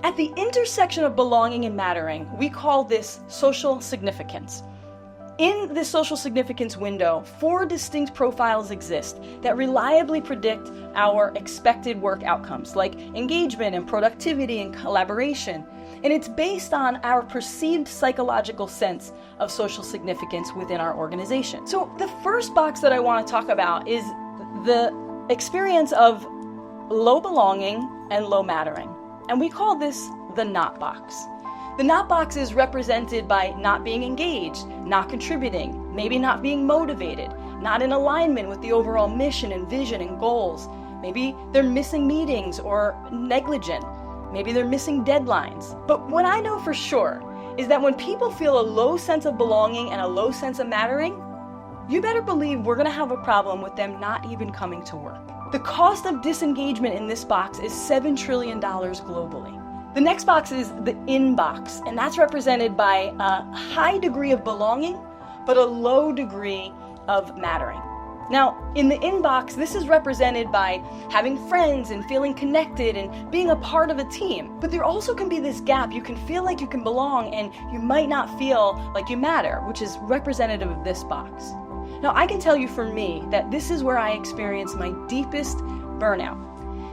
At the intersection of belonging and mattering, we call this social significance. In this social significance window, 4 distinct profiles exist that reliably predict our expected work outcomes, like engagement and productivity and collaboration. And it's based on our perceived psychological sense of social significance within our organization. So the first box that I want to talk about is the experience of low belonging and low mattering. And we call this the not box. The not box is represented by not being engaged, not contributing, maybe not being motivated, not in alignment with the overall mission and vision and goals. Maybe they're missing meetings or negligent. Maybe they're missing deadlines. But what I know for sure is that when people feel a low sense of belonging and a low sense of mattering, you better believe we're going to have a problem with them not even coming to work. The cost of disengagement in this box is $7 trillion globally. The next box is the in box, and that's represented by a high degree of belonging, but a low degree of mattering. Now, in the in box, this is represented by having friends and feeling connected and being a part of a team. But there also can be this gap. You can feel like you can belong and you might not feel like you matter, which is representative of this box. Now, I can tell you for me that this is where I experience my deepest burnout.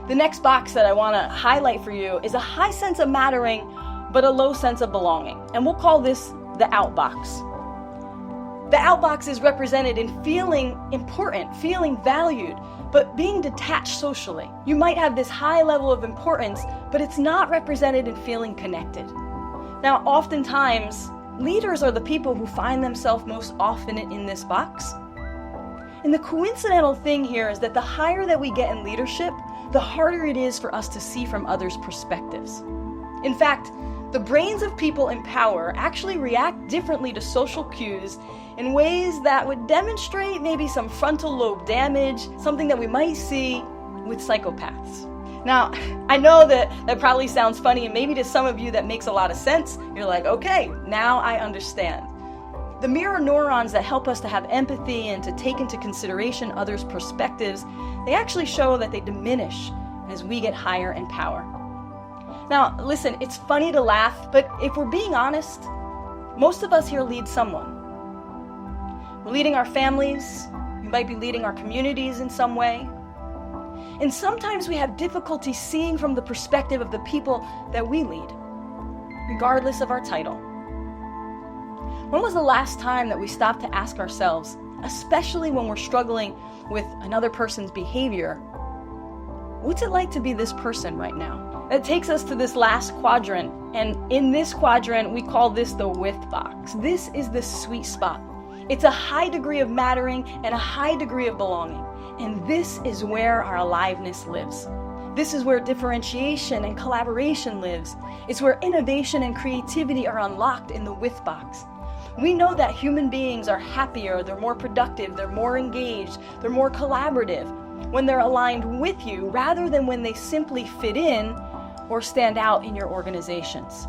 The next box that I want to highlight for you is a high sense of mattering, but a low sense of belonging. And we'll call this the out box. The out box is represented in feeling important, feeling valued, but being detached socially. You might have this high level of importance, but it's not represented in feeling connected. Now, oftentimes, leaders are the people who find themselves most often in this box. And the coincidental thing here is that the higher that we get in leadership, the harder it is for us to see from others' perspectives. In fact, the brains of people in power actually react differently to social cues in ways that would demonstrate maybe some frontal lobe damage, something that we might see with psychopaths. Now, I know that probably sounds funny, and maybe to some of you that makes a lot of sense. You're like, okay, now I understand. The mirror neurons that help us to have empathy and to take into consideration others' perspectives, they actually show that they diminish as we get higher in power. Now, listen, it's funny to laugh, but if we're being honest, most of us here lead someone. We're leading our families, we might be leading our communities in some way. And sometimes we have difficulty seeing from the perspective of the people that we lead, regardless of our title. When was the last time that we stopped to ask ourselves, especially when we're struggling with another person's behavior, what's it like to be this person right now? That takes us to this last quadrant, and in this quadrant, we call this the with box. This is the sweet spot. It's a high degree of mattering and a high degree of belonging, and this is where our aliveness lives. This is where differentiation and collaboration lives. It's where innovation and creativity are unlocked in the with box. We know that human beings are happier, they're more productive, they're more engaged, they're more collaborative when they're aligned with you rather than when they simply fit in or stand out in your organizations.